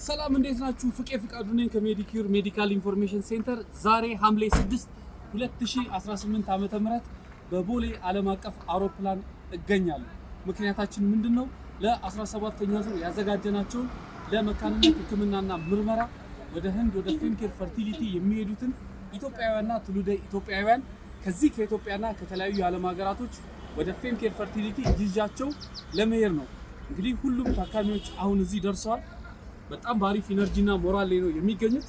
ሰላም እንዴት ናችሁ? ፍቄ ፍቃዱ ነኝ ከሜዲኪዩር ሜዲካል ኢንፎርሜሽን ሴንተር። ዛሬ ሐምሌ 6 2018 ዓመተ ምህረት በቦሌ ዓለም አቀፍ አውሮፕላን እገኛለሁ። ምክንያታችን ምንድነው? ለ17ኛ ዙር ያዘጋጀናቸው ለመካንነት ሕክምናና ምርመራ ወደ ህንድ ወደ ፌምኬር ፈርቲሊቲ የሚሄዱትን ኢትዮጵያውያንና ትውልደ ኢትዮጵያውያን ከዚህ ከኢትዮጵያና ከተለያዩ የዓለም ሀገራቶች ወደ ፌምኬር ፈርቲሊቲ ይዣቸው ለመሄድ ነው። እንግዲህ ሁሉም ታካሚዎች አሁን እዚህ ደርሰዋል። በጣም ባሪፍ ኢነርጂና ሞራል ላይ ነው የሚገኙት።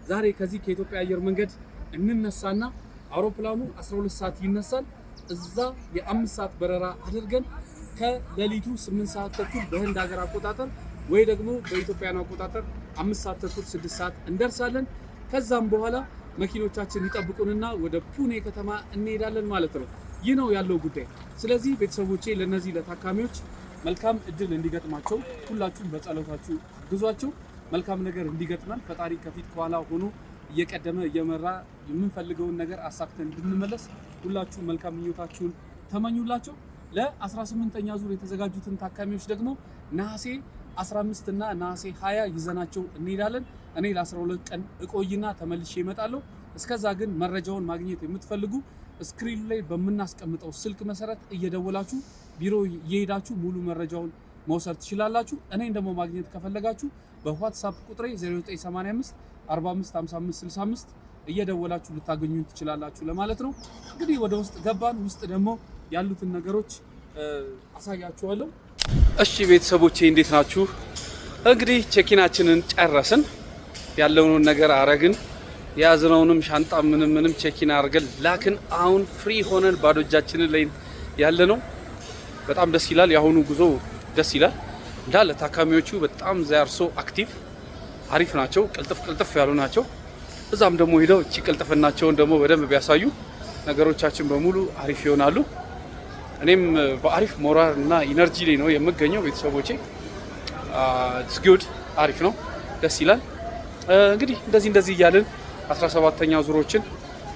ዛሬ ከዚህ ከኢትዮጵያ አየር መንገድ እንነሳና አውሮፕላኑ 12 ሰዓት ይነሳል። እዛ የ5 ሰዓት በረራ አድርገን ከሌሊቱ 8 ሰዓት ተኩል በህንድ ሀገር አቆጣጠር ወይ ደግሞ በኢትዮጵያውያን አቆጣጠር 5 ሰዓት ተኩል 6 ሰዓት እንደርሳለን። ከዛም በኋላ መኪኖቻችን ይጠብቁንና ወደ ፑኔ ከተማ እንሄዳለን ማለት ነው። ይህ ነው ያለው ጉዳይ። ስለዚህ ቤተሰቦቼ ለነዚህ ለታካሚዎች መልካም እድል እንዲገጥማቸው ሁላችሁም በጸሎታችሁ ግዟቸው። መልካም ነገር እንዲገጥመን ፈጣሪ ከፊት ከኋላ ሆኖ እየቀደመ እየመራ የምንፈልገውን ነገር አሳክተን እንድንመለስ ሁላችሁም መልካም ምኞታችሁን ተመኙላቸው። ለ18ኛ ዙር የተዘጋጁትን ታካሚዎች ደግሞ ነሐሴ 15 እና ነሐሴ 20 ይዘናቸው እንሄዳለን። እኔ ለ12 ቀን እቆይና ተመልሼ እመጣለሁ። እስከዛ ግን መረጃውን ማግኘት የምትፈልጉ ስክሪን ላይ በምናስቀምጠው ስልክ መሰረት እየደወላችሁ ቢሮ እየሄዳችሁ ሙሉ መረጃውን መውሰድ ትችላላችሁ። እኔን ደግሞ ማግኘት ከፈለጋችሁ በዋትስአፕ ቁጥሬ 0985 45 55 65 እየደወላችሁ ልታገኙ ትችላላችሁ ለማለት ነው። እንግዲህ ወደ ውስጥ ገባን። ውስጥ ደግሞ ያሉትን ነገሮች አሳያችኋለሁ። እሺ ቤተሰቦቼ እንዴት ናችሁ? እንግዲህ ቼኪናችንን ጨረስን። ያለውን ነገር አረግን። የያዝነውንም ሻንጣ ምንም ቼኪን አድርገን ላክን። አሁን ፍሪ ሆነን ባዶ እጃችንን ላይ ያለ ነው። በጣም ደስ ይላል። የአሁኑ ጉዞ ደስ ይላል። እንዳለ ታካሚዎቹ በጣም ዛርሶ አክቲቭ አሪፍ ናቸው። ቅልጥፍ ያሉ ናቸው። እዛም ደግሞ ሄደው እቺ ቅልጥፍናቸውን ደግሞ በደንብ ቢያሳዩ ነገሮቻችን በሙሉ አሪፍ ይሆናሉ። እኔም በአሪፍ ሞራል እና ኢነርጂ ላይ ነው የምገኘው። ቤተሰቦቼ ኢትስ ጉድ አሪፍ ነው፣ ደስ ይላል። እንግዲህ እንደዚህ እያልን 17ኛ ዙሮችን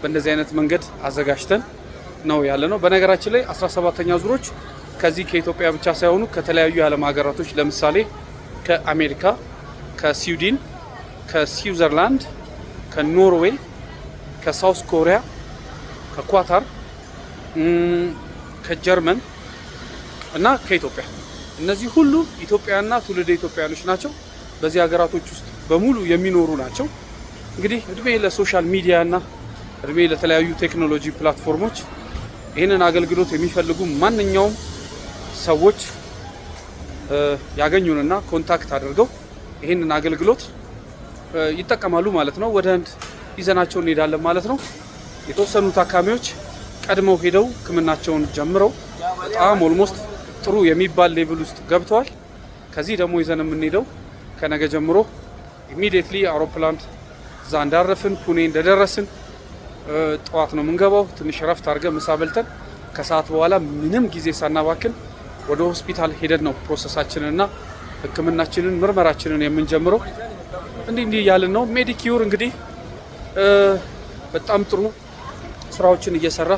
በእንደዚህ አይነት መንገድ አዘጋጅተን ነው ያለ ነው። በነገራችን ላይ 17ኛ ዙሮች ከዚህ ከኢትዮጵያ ብቻ ሳይሆኑ ከተለያዩ የዓለም ሀገራቶች ለምሳሌ ከአሜሪካ፣ ከስዊድን፣ ከስዊዘርላንድ፣ ከኖርዌይ፣ ከሳውስ ኮሪያ፣ ከኳታር፣ ከጀርመን እና ከኢትዮጵያ እነዚህ ሁሉ ኢትዮጵያና ትውልደ ኢትዮጵያኖች ናቸው። በዚህ ሀገራቶች ውስጥ በሙሉ የሚኖሩ ናቸው። እንግዲህ እድሜ ለሶሻል ሚዲያ እና እድሜ ለተለያዩ ቴክኖሎጂ ፕላትፎርሞች ይህንን አገልግሎት የሚፈልጉ ማንኛውም ሰዎች ያገኙንና ኮንታክት አድርገው ይህንን አገልግሎት ይጠቀማሉ ማለት ነው። ወደ ህንድ ይዘናቸው እንሄዳለን ማለት ነው። የተወሰኑ ታካሚዎች ቀድመው ሄደው ሕክምናቸውን ጀምረው በጣም ኦልሞስት ጥሩ የሚባል ሌቭል ውስጥ ገብተዋል። ከዚህ ደግሞ ይዘን የምንሄደው ከነገ ጀምሮ ኢሚዲየትሊ አውሮፕላን እዛ እንዳረፍን ፑኔ እንደደረስን ጠዋት ነው የምንገባው። ትንሽ ረፍት አድርገን ምሳ በልተን ከሰዓት በኋላ ምንም ጊዜ ሳናባክን ወደ ሆስፒታል ሄደን ነው ፕሮሰሳችንንና ህክምናችንን ምርመራችንን የምንጀምረው። እንዲህ ያልን ነው። ሜዲኪዩር እንግዲህ በጣም ጥሩ ስራዎችን እየሰራ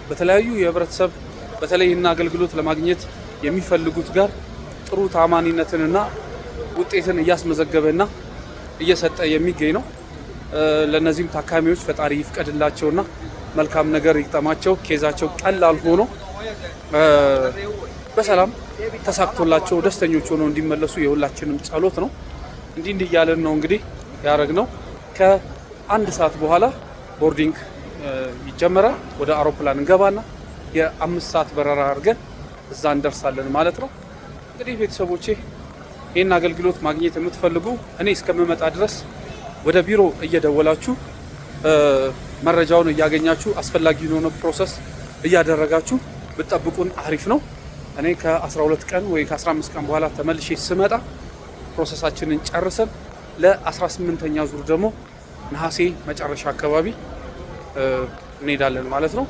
በተለያዩ የህብረተሰብ በተለይ እና አገልግሎት ለማግኘት የሚፈልጉት ጋር ጥሩ ታማኒነትንና ውጤትን እያስመዘገበና እየሰጠ የሚገኝ ነው። ለነዚህም ታካሚዎች ፈጣሪ ይፍቀድላቸውና መልካም ነገር ይግጠማቸው። ኬዛቸው ቀላል ሆኖ በሰላም ተሳክቶላቸው ደስተኞች ሆነው እንዲመለሱ የሁላችንም ጸሎት ነው። እንዲህ እያለን ነው እንግዲህ ያደረግነው። ከአንድ ሰዓት በኋላ ቦርዲንግ ይጀመራል። ወደ አውሮፕላን እንገባና የ5 ሰዓት በረራ አድርገን እዛ እንደርሳለን ማለት ነው። እንግዲህ ቤተሰቦቼ ይህን አገልግሎት ማግኘት የምትፈልጉ እኔ እስከምመጣ ድረስ ወደ ቢሮ እየደወላችሁ መረጃውን እያገኛችሁ አስፈላጊ የሆነ ፕሮሰስ እያደረጋችሁ ብትጠብቁን አሪፍ ነው። እኔ ከ12 ቀን ወይ ከ15 ቀን በኋላ ተመልሼ ስመጣ ፕሮሰሳችንን ጨርሰን ለ18ኛ ዙር ደግሞ ነሐሴ መጨረሻ አካባቢ እንሄዳለን ማለት ነው።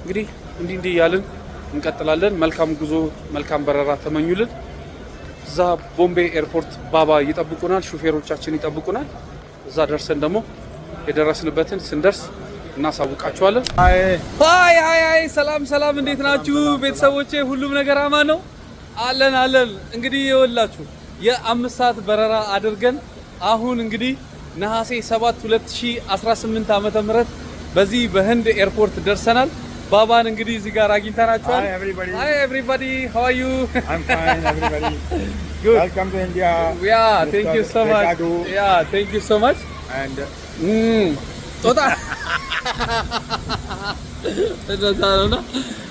እንግዲህ እንዲህ እያልን እንቀጥላለን። መልካም ጉዞ፣ መልካም በረራ ተመኙልን። እዛ ቦምቤ ኤርፖርት ባባ ይጠብቁናል፣ ሹፌሮቻችን ይጠብቁናል። እዛ ደርሰን ደግሞ የደረስንበትን ስንደርስ እናሳውቃችኋለን። ሃይ ሰላም እንዴት ናችሁ ቤተሰቦቼ? ሁሉም ነገር አማን ነው? አለን። እንግዲህ ይኸውላችሁ የ5 ሰዓት በረራ አድርገን አሁን እንግዲህ ነሐሴ 7 2018 ዓመተ ምህረት በዚህ በህንድ ኤርፖርት ደርሰናል። ባባን እንግዲህ እዚህ ጋር አግኝተናቸዋል። Hi everybody, how are you? I'm fine, everybody. Good. Welcome to India. Yeah, thank you so much. Dekadu. Yeah, thank you so much. And ጦጣ እንደዛ ነውና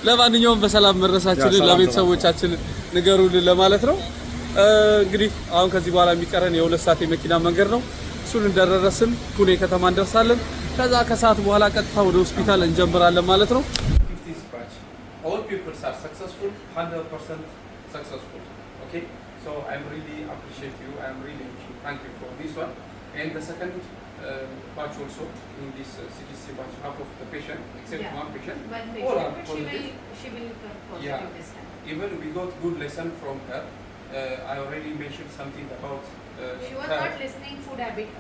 ለማንኛውም በሰላም መድረሳችንን ለቤተሰቦቻችን ንገሩልን ለማለት ነው። እንግዲህ አሁን ከዚህ በኋላ የሚቀረን የ2 ሰዓት የመኪና መንገድ ነው። እሱን እንደደረስን ፑኔ ከተማ እንደርሳለን። ከዛ ከሰዓት በኋላ ቀጥታ ወደ ሆስፒታል እንጀምራለን ማለት ነው። 50 scratch. All people are successful, 100% successful. Okay? So I'm really appreciate you. I'm really thank you for this one. And the second batch also in this CTC batch, half of the patient, except one patient. One all patient, are but positive. she will come positive Yeah. this time. Even we got good lesson from her. I already mentioned something about She was her. not listening food habit.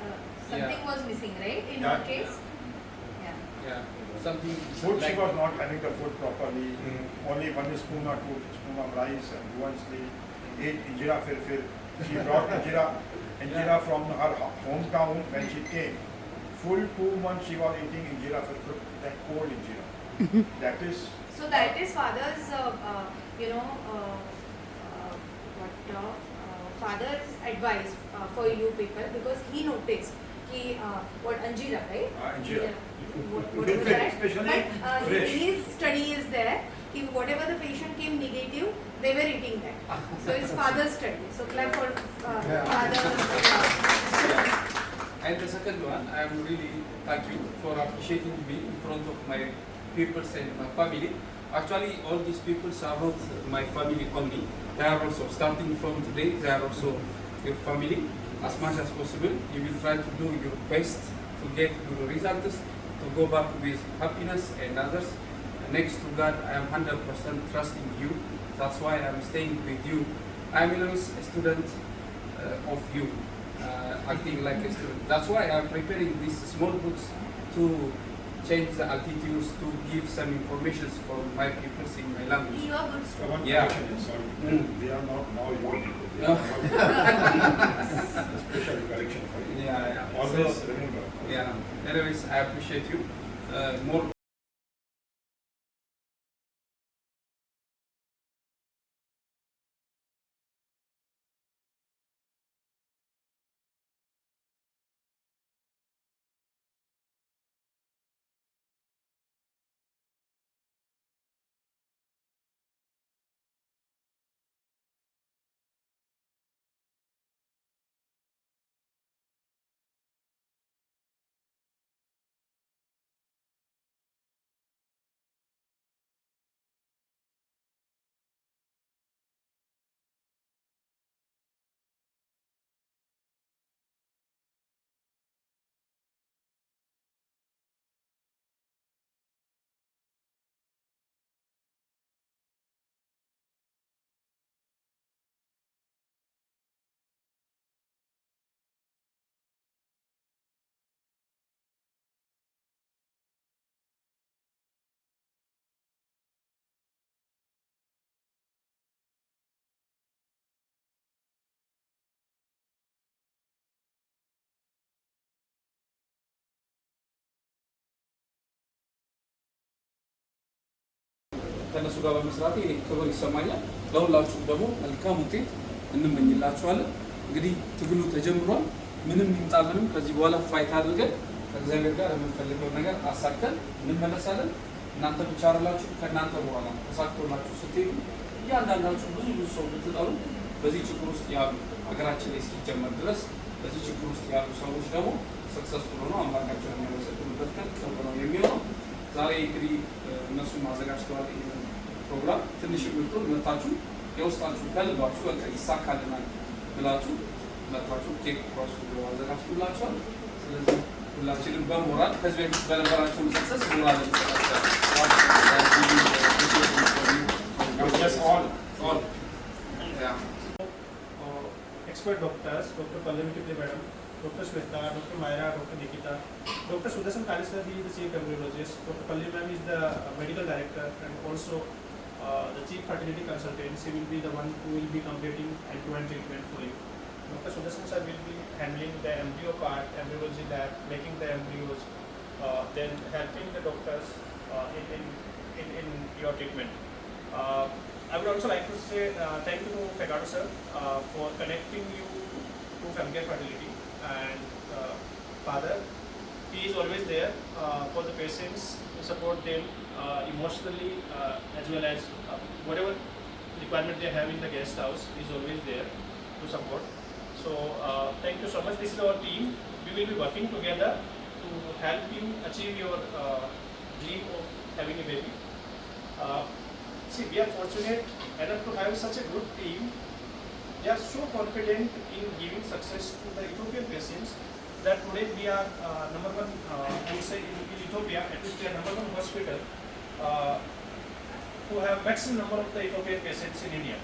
Something Yeah. was missing, right? In Yeah. her case. Yeah. Yeah, something food, she like was not having the food properly. Mm. Only 1 spoon or 2 spoon of rice and once they ate injera fir. She brought injera from her hometown when she came. Full 2 months she was eating injera fir, that cold injera. That is So that is father's, father's advice for you people, because he noticed what Anjira, right? Anjira. What is that? Especially But fresh. his study is there. Whatever the patient came negative, they were eating that. So it's father's study. So clap for father's. And the second one, I am really thank you for appreciating me in front of my people and my family. Actually, all these people are not my family only. They are also starting from today. They are also your family. As much as possible, you will try to do your best to get good results, to go back with happiness and others. Next to God, I am 100% trusting you. That's why I am staying with you. I am always a student of you. Acting like a student. That's why I'm preparing these small books to change the attitudes, to give some information for my people in my language. You are good student. one Yeah. correction is sorry. Mm. They are not now your people. They No. are our special correction for you. Yeah. Always So, remember. yeah. Anyways, I appreciate you. More. ከነሱ ጋር በመስራት እኔ ክብር ይሰማኛል። ለሁላችሁም ደግሞ መልካም ውጤት እንመኝላችኋለን። እንግዲህ ትግሉ ተጀምሯል። ምንም ይምጣ ምንም ከዚህ በኋላ ፋይት አድርገን ከእግዚአብሔር ጋር የምንፈልገው ነገር አሳክተን እንመለሳለን። እናንተ ብቻ አይደላችሁ፣ ከእናንተ በኋላ ተሳክቶላችሁ ስትሄዱ እያንዳንዳችሁ ብዙ ሰው ብትጠሩ በዚህ ችግር ውስጥ ያሉ ሀገራችን ላይ እስኪጀመር ድረስ በዚህ ችግር ውስጥ ያሉ ሰዎች ደግሞ ሰክሰስፉል ሆነው አምላካቸውን የሚያመሰግኑበት ቀን ቅርብ ነው የሚሆነው። ዛሬ እንግዲህ እነሱም አዘጋጅተዋል ይህንን ፕሮግራም። ትንሽ ብትሆን መታችሁ የውስጣችሁ ከልባችሁ በቃ ይሳካልናል ብላችሁ መጥታችሁ ኬክ ራሱ አዘጋጅቶላችኋል። ስለዚህ ሁላችንም በሞራል ከዚህ በፊት በነበራቸው ሰክሰስ ሞራል all. Yeah. Expert doctors, Dr. Pallavi Tiple Madam, Dr. Shweta, Dr. Myra, Dr. Nikita, Dr. Sudarshan Kalisar, he is the chief embryologist, Dr. Pallavi ma'am is the medical director and also the chief fertility consultant. She will be the one who will be completing end-to-end treatment for you. Dr. Sudarshan sir will be handling the embryo part, embryology lab, making the embryos, then helping the doctors in your treatment. I would also like to say thank you to Fekadu sir for connecting you to Femcare Fertility and father. He is always there for the patients to support them emotionally as well as whatever requirement they have in the guest house. He is always there to support. So thank you so much. This is our team. We will be working together to help you achieve your dream of having a baby. See, we are fortunate enough to have such a good team. They are so confident in giving success to the Ethiopian patients that today we are number one, I would say in Ethiopia, at least we are number one hospital who have maximum number of the Ethiopian patients in India.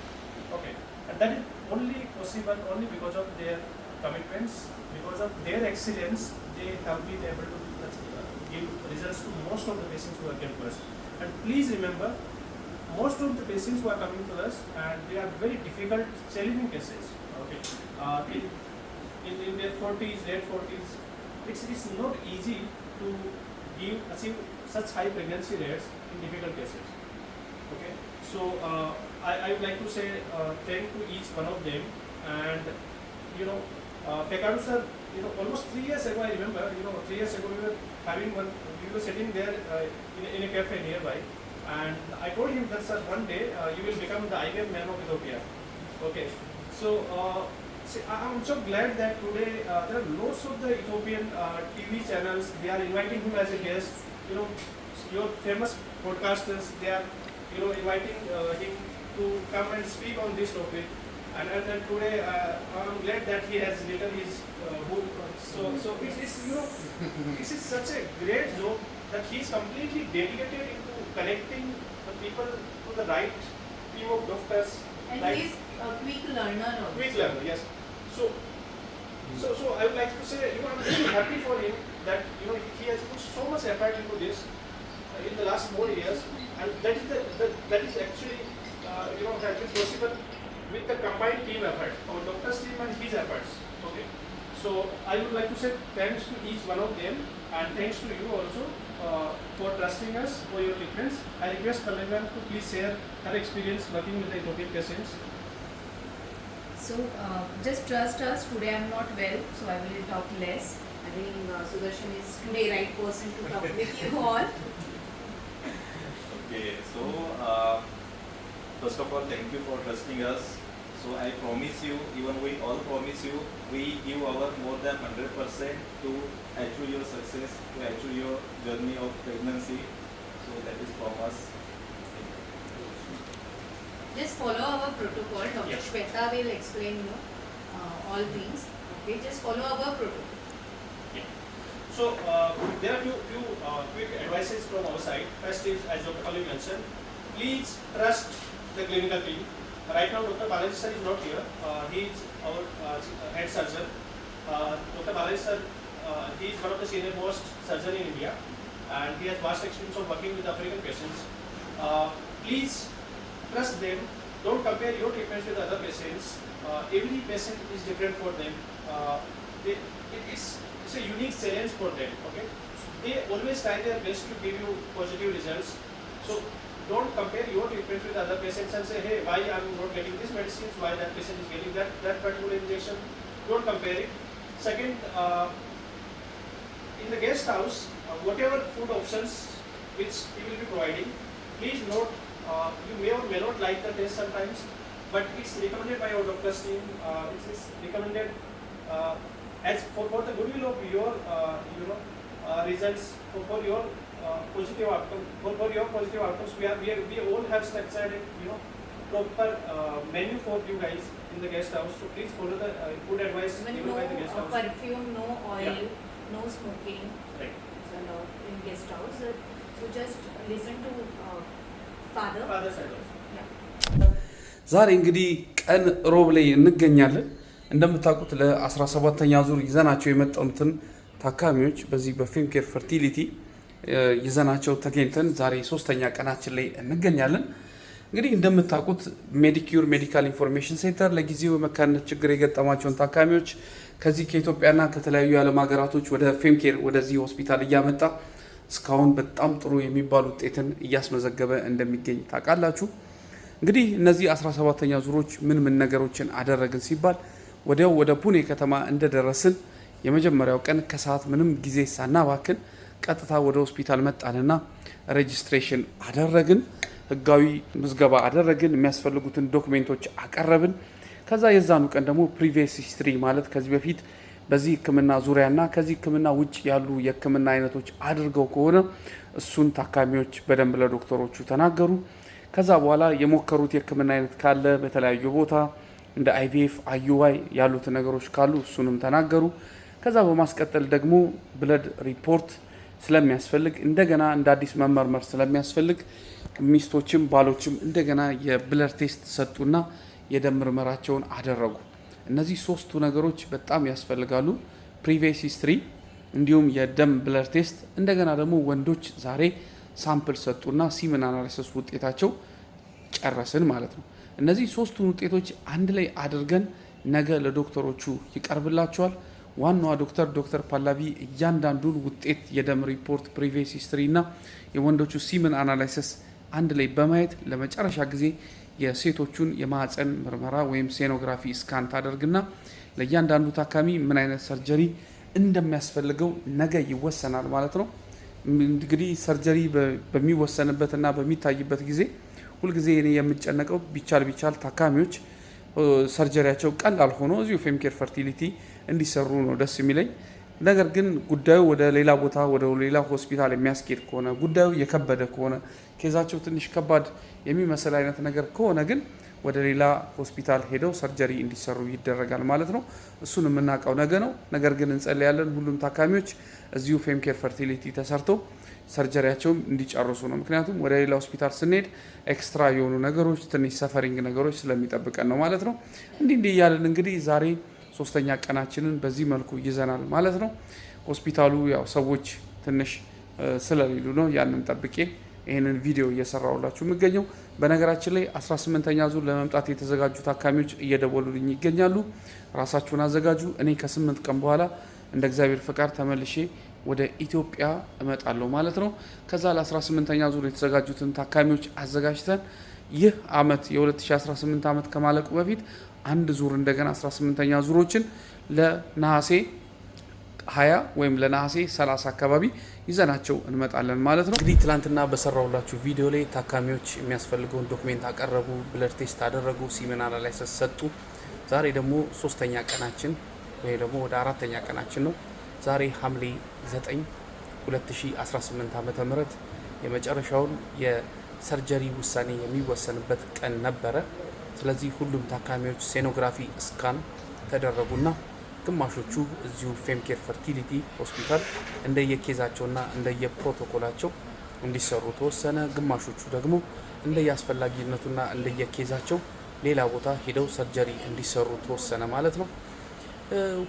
Okay, and that is only possible only because of their commitments, because of their excellence. They have been able to give results to most of the patients who are coming to us. And please remember, most of the patients who are coming to us, and they are very difficult, challenging cases. Okay, in their 40s, late 40s, it's not easy to achieve such high pregnancy rates in difficult cases. Okay, so I would like to say thank to each one of them. And Fekadu sir, almost 3 years ago, I remember, 3 years ago we were sitting there in a cafe nearby, and I told him that, sir, one day you will become the IVF man of Ethiopia. Okay, so see, I'm so glad that today there are lots of the Ethiopian TV channels. They are inviting him as a guest. Your famous podcasters, they are inviting him to come and speak on this topic. And today I'm glad that he has written his book. So this is such a great job that he is completely dedicated into connecting the people to the right team of doctors. And like, he is a quick learner also. Quick learner, yes. So I would like to say, I'm really happy for him that he has put so much effort into this in the last 4 years, and that is actually has been possible with the combined team effort, our doctor's team and his efforts. Okay, so I would like to say thanks to each one of them, and thanks to you also for trusting us for your treatments. I request Pallavi to please share her experience working with the Ethiopian patients. So just trust us. Today I am not well, so I will talk less. I think Sudarshan is today right person to talk with you all. Okay, so first of all, thank you for trusting us. So I promise you, even we all promise you, we give our more than 100% to achieve your success, to achieve your journey of pregnancy. So that is from us. Just follow our protocol. Dr. Yes. Shweta will explain all things. Okay, just follow our protocol. Yeah. So there are few quick advices from our side. First is, as Dr. Pallavi mentioned, please trust the clinical team. Right now, Dr. Balaji sir is not here. He is our head surgeon. Dr. Balaji sir, he is one of the senior most surgeon in India, and he has vast experience of working with African patients. Please trust them. Don't compare your treatments with other patients. Every patient is different for them. It's a unique challenge for them. Okay, they always try their best to give you positive results. So don't compare your treatments with other patients and say, hey, why I'm not getting this medicine, why that patient is getting that particular injection. Don't compare it. Second, in the guest house, whatever food options which he will be providing, please note, you may or may not like the taste sometimes, but it's recommended by our doctor's team. It's recommended as for the goodwill of your results, for your positive outcome, for your positive outcomes. We all have structured proper menu for you guys in the guest house. So please follow the food advice Even given by the guest no house. perfume, no oil, Yeah. no smoking Right. is allowed in guest house. So just listen to father. Father side also. Yeah. ዛሬ እንግዲህ ቀን ሮብ ላይ እንገኛለን። እንደምታውቁት ለ17ኛ ዙር ይዘናቸው የመጣኑትን ታካሚዎች በዚህ በፌምኬር ፈርቲሊቲ ይዘናቸው ተገኝተን ዛሬ 3ኛ ቀናችን ላይ እንገኛለን። እንግዲህ እንደምታውቁት ሜዲኪዩር ሜዲካል ኢንፎርሜሽን ሴንተር ለጊዜው የመካንነት ችግር የገጠማቸውን ታካሚዎች ከዚህ ከኢትዮጵያና ከተለያዩ የዓለም ሀገራቶች ወደ ፌምኬር ወደዚህ ሆስፒታል እያመጣ እስካሁን በጣም ጥሩ የሚባል ውጤትን እያስመዘገበ እንደሚገኝ ታውቃላችሁ። እንግዲህ እነዚህ 17ኛ ዙሮች ምን ምን ነገሮችን አደረግን ሲባል ወዲያው ወደ ፑኔ ከተማ እንደደረስን የመጀመሪያው ቀን ከሰዓት ምንም ጊዜ ሳናባክን ቀጥታ ወደ ሆስፒታል መጣንና ሬጂስትሬሽን አደረግን። ህጋዊ ምዝገባ አደረግን። የሚያስፈልጉትን ዶክሜንቶች አቀረብን። ከዛ የዛኑ ቀን ደግሞ ፕሪቪየስ ሂስትሪ ማለት ከዚህ በፊት በዚህ ህክምና ዙሪያና ከዚህ ህክምና ውጭ ያሉ የህክምና አይነቶች አድርገው ከሆነ እሱን ታካሚዎች በደንብ ለዶክተሮቹ ተናገሩ። ከዛ በኋላ የሞከሩት የህክምና አይነት ካለ በተለያዩ ቦታ እንደ አይቪኤፍ፣ አዩዋይ ያሉት ነገሮች ካሉ እሱንም ተናገሩ። ከዛ በማስቀጠል ደግሞ ብለድ ሪፖርት ስለሚያስፈልግ እንደገና እንደ አዲስ መመርመር ስለሚያስፈልግ ሚስቶችም ባሎችም እንደገና የብለድ ቴስት ሰጡና የደም ምርመራቸውን አደረጉ። እነዚህ ሶስቱ ነገሮች በጣም ያስፈልጋሉ። ፕሪቪየስ ሂስትሪ እንዲሁም የደም ብለድ ቴስት፣ እንደገና ደግሞ ወንዶች ዛሬ ሳምፕል ሰጡና ሲመን አናሊሲስ ውጤታቸው ጨረስን ማለት ነው። እነዚህ ሶስቱን ውጤቶች አንድ ላይ አድርገን ነገ ለዶክተሮቹ ይቀርብላቸዋል። ዋናዋ ዶክተር ፓላቪ እያንዳንዱን ውጤት የደም ሪፖርት፣ ፕሪቪየስ ሂስትሪ እና የወንዶቹ ሲመን አናላይሲስ አንድ ላይ በማየት ለመጨረሻ ጊዜ የሴቶቹን የማህፀን ምርመራ ወይም ሴኖግራፊ ስካን ታደርግና ለእያንዳንዱ ታካሚ ምን አይነት ሰርጀሪ እንደሚያስፈልገው ነገ ይወሰናል ማለት ነው። እንግዲህ ሰርጀሪ በሚወሰንበትና በሚታይበት ጊዜ ሁልጊዜ እኔ የምጨነቀው ቢቻል ታካሚዎች ሰርጀሪያቸው ቀላል ሆኖ እዚሁ ፌምኬር ፈርቲሊቲ እንዲሰሩ ነው ደስ የሚለኝ። ነገር ግን ጉዳዩ ወደ ሌላ ቦታ ወደ ሌላ ሆስፒታል የሚያስኬድ ከሆነ ጉዳዩ የከበደ ከሆነ ኬዛቸው ትንሽ ከባድ የሚመስል አይነት ነገር ከሆነ ግን ወደ ሌላ ሆስፒታል ሄደው ሰርጀሪ እንዲሰሩ ይደረጋል ማለት ነው። እሱን የምናውቀው ነገ ነው። ነገር ግን እንጸልያለን ሁሉም ታካሚዎች እዚሁ ፌምኬር ፈርቲሊቲ ተሰርቶ ሰርጀሪያቸውም እንዲጨርሱ ነው። ምክንያቱም ወደ ሌላ ሆስፒታል ስንሄድ ኤክስትራ የሆኑ ነገሮች ትንሽ ሰፈሪንግ ነገሮች ስለሚጠብቀን ነው ማለት ነው። እንዲህ እያለን እንግዲህ ዛሬ 3ኛ ቀናችንን በዚህ መልኩ ይዘናል ማለት ነው። ሆስፒታሉ ያው ሰዎች ትንሽ ስለሌሉ ነው ያንን ጠብቄ ይህንን ቪዲዮ እየሰራሁላችሁ የሚገኘው። በነገራችን ላይ 18ኛ ዙር ለመምጣት የተዘጋጁ ታካሚዎች እየደወሉልኝ ይገኛሉ። ራሳችሁን አዘጋጁ። እኔ ከ8 ቀን በኋላ እንደ እግዚአብሔር ፈቃድ ተመልሼ ወደ ኢትዮጵያ እመጣለሁ ማለት ነው። ከዛ ለ18ኛ ዙር የተዘጋጁትን ታካሚዎች አዘጋጅተን ይህ አመት የ2018 ዓመት ከማለቁ በፊት አንድ ዙር እንደገና 18ኛ ዙሮችን ለነሐሴ 20 ወይም ለነሐሴ 30 አካባቢ ይዘናቸው እንመጣለን ማለት ነው። እንግዲህ ትላንትና በሰራሁላችሁ ቪዲዮ ላይ ታካሚዎች የሚያስፈልገውን ዶክሜንት አቀረቡ፣ ብለድ ቴስት አደረጉ፣ ሲመን አናላይሲስ ሰጡ። ዛሬ ደግሞ 3ኛ ቀናችን ወይ ደግሞ ወደ 4ኛ ቀናችን ነው። ዛሬ ሐምሌ 9 2018 ዓመተ ምህረት የመጨረሻውን የሰርጀሪ ውሳኔ የሚወሰንበት ቀን ነበረ። ስለዚህ ሁሉም ታካሚዎች ሴኖግራፊ ስካን ተደረጉና ግማሾቹ እዚሁ ፌምኬር ፈርቲሊቲ ሆስፒታል እንደየኬዛቸውና እንደየፕሮቶኮላቸው እንዲሰሩ ተወሰነ። ግማሾቹ ደግሞ እንደየአስፈላጊነቱና እንደየኬዛቸው ሌላ ቦታ ሄደው ሰርጀሪ እንዲሰሩ ተወሰነ ማለት ነው።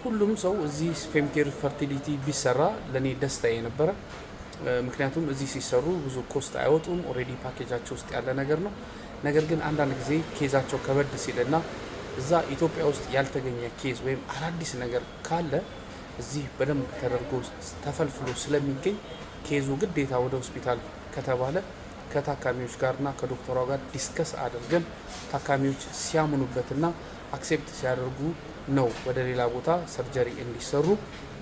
ሁሉም ሰው እዚህ ፌምኬር ፈርቲሊቲ ቢሰራ ለኔ ደስታዬ ነበረ። ምክንያቱም እዚህ ሲሰሩ ብዙ ኮስት አይወጡም፣ ኦልሬዲ ፓኬጃቸው ውስጥ ያለ ነገር ነው። ነገር ግን አንዳንድ ጊዜ ኬዛቸው ከበድ ሲልና እዛ ኢትዮጵያ ውስጥ ያልተገኘ ኬዝ ወይም አዳዲስ ነገር ካለ እዚህ በደንብ ተደርጎ ተፈልፍሎ ስለሚገኝ ኬዙ ግዴታ ወደ ሆስፒታል ከተባለ ከታካሚዎች ጋርና ከዶክተሯ ጋር ዲስከስ አድርገን ታካሚዎች ሲያምኑበትና አክሴፕት ሲያደርጉ ነው ወደ ሌላ ቦታ ሰርጀሪ እንዲሰሩ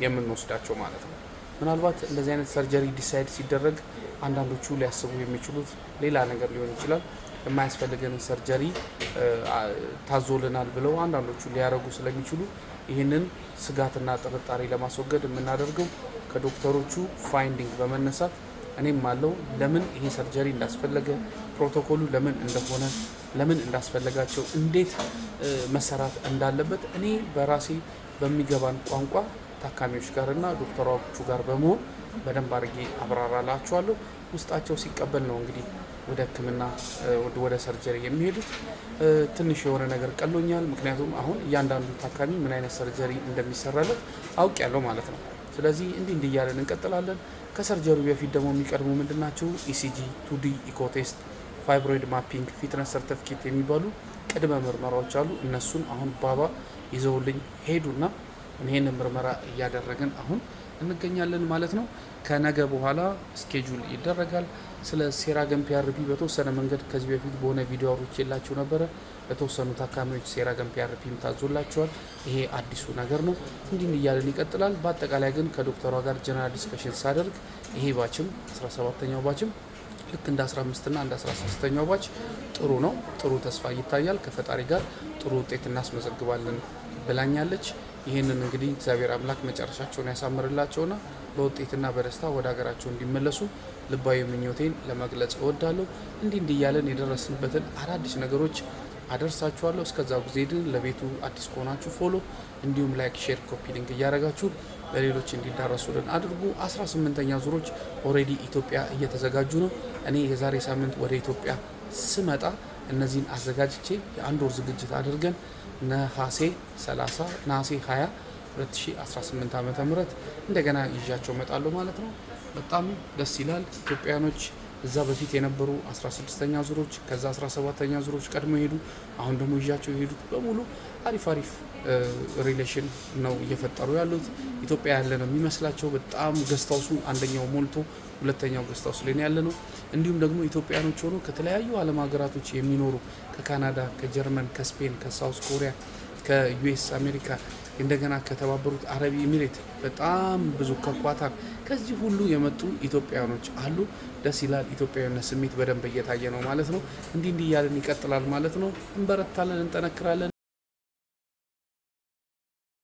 የምንወስዳቸው ማለት ነው። ምናልባት እንደዚህ አይነት ሰርጀሪ ዲሳይድ ሲደረግ አንዳንዶቹ ሊያስቡ የሚችሉት ሌላ ነገር ሊሆን ይችላል። የማያስፈልገንን ሰርጀሪ ታዞልናል ብለው አንዳንዶቹ ሊያደርጉ ስለሚችሉ ይህንን ስጋትና ጥርጣሬ ለማስወገድ የምናደርገው ከዶክተሮቹ ፋይንዲንግ በመነሳት እኔም አለው ለምን ይሄ ሰርጀሪ እንዳስፈለገ፣ ፕሮቶኮሉ ለምን እንደሆነ፣ ለምን እንዳስፈለጋቸው፣ እንዴት መሰራት እንዳለበት እኔ በራሴ በሚገባን ቋንቋ ታካሚዎች ጋርና ዶክተሮቹ ጋር በመሆን በደንብ አድርጌ አብራራላቸዋለሁ። ውስጣቸው ሲቀበል ነው እንግዲህ ወደ ሕክምና ወደ ሰርጀሪ የሚሄዱት። ትንሽ የሆነ ነገር ቀሎኛል። ምክንያቱም አሁን እያንዳንዱ ታካሚ ምን አይነት ሰርጀሪ እንደሚሰራለት አውቄያለሁ ማለት ነው። ስለዚህ እንዲህ እያለን እንቀጥላለን። ከሰርጀሪ በፊት ደግሞ የሚቀድሙ ምንድናቸው? ኢሲጂ፣ ቱዲ ኢኮ ቴስት፣ ፋይብሮይድ ማፒንግ፣ ፊትነስ ሰርቲፊኬት የሚባሉ ቅድመ ምርመራዎች አሉ። እነሱን አሁን ባባ ይዘውልኝ ሄዱና ይሄን ምርመራ እያደረግን አሁን እንገኛለን ማለት ነው። ከነገ በኋላ ስኬጁል ይደረጋል። ስለ ሴራገም ፒአርፒ በተወሰነ መንገድ ከዚህ በፊት በሆነ ቪዲዮ አውርቼላችሁ ነበረ። ለተወሰኑ ታካሚዎች ሴራገም ፒአርፒም ታዞላቸዋል። ይሄ አዲሱ ነገር ነው። እንዲህ እያለን ይቀጥላል። በአጠቃላይ ግን ከዶክተሯ ጋር ጀነራል ዲስከሽን ሳደርግ ይሄ ባችም 17ኛው ባችም ልክ እንደ 15 እና እንደ 16ኛው ባች ጥሩ ነው። ጥሩ ተስፋ ይታያል። ከፈጣሪ ጋር ጥሩ ውጤት እናስመዘግባለን ብላኛለች። ይህንን እንግዲህ እግዚአብሔር አምላክ መጨረሻቸውን ያሳምርላቸውና በውጤትና በደስታ ወደ ሀገራቸው እንዲመለሱ ልባዊ ምኞቴን ለመግለጽ እወዳለሁ። እንዲህ እያለን የደረስንበትን አዳዲስ ነገሮች አደርሳችኋለሁ። እስከዛው ጊዜ ግን ለቤቱ አዲስ ከሆናችሁ ፎሎ፣ እንዲሁም ላይክ፣ ሼር፣ ኮፒ ሊንክ እያደረጋችሁ ለሌሎች እንዲዳረሱልን አድርጉ። 18ኛ ዙሮች ኦልሬዲ ኢትዮጵያ እየተዘጋጁ ነው። እኔ የዛሬ ሳምንት ወደ ኢትዮጵያ ስመጣ እነዚህን አዘጋጅቼ የአንድ ወር ዝግጅት አድርገን ነሐሴ 20 2018 ዓመተ ምህረት እንደገና ይዣቸው እመጣለሁ ማለት ነው። በጣም ደስ ይላል። ኢትዮጵያኖች እዛ በፊት የነበሩ 16ኛ ዙሮች ከዛ 17ኛ ዙሮች ቀድሞ ሄዱ። አሁን ደግሞ ይዣቸው የሄዱት በሙሉ አሪፍ ሪሌሽን ነው እየፈጠሩ ያሉት። ኢትዮጵያ ያለ ነው የሚመስላቸው። በጣም ገስታውሱ አንደኛው ሞልቶ ሁለተኛው ገስታውስ ላይ ያለ ነው። እንዲሁም ደግሞ ኢትዮጵያኖች ሆኖ ከተለያዩ ዓለም ሀገራቶች የሚኖሩ ከካናዳ፣ ከጀርመን፣ ከስፔን፣ ከሳውዝ ኮሪያ፣ ከዩኤስ አሜሪካ እንደገና ከተባበሩት አረብ ኤሚሬት በጣም ብዙ ከኳታር ከዚህ ሁሉ የመጡ ኢትዮጵያኖች አሉ። ደስ ይላል። ኢትዮጵያዊነት ስሜት በደንብ እየታየ ነው ማለት ነው። እንዲህ እያለን ይቀጥላል ማለት ነው። እንበረታለን፣ እንጠነክራለን።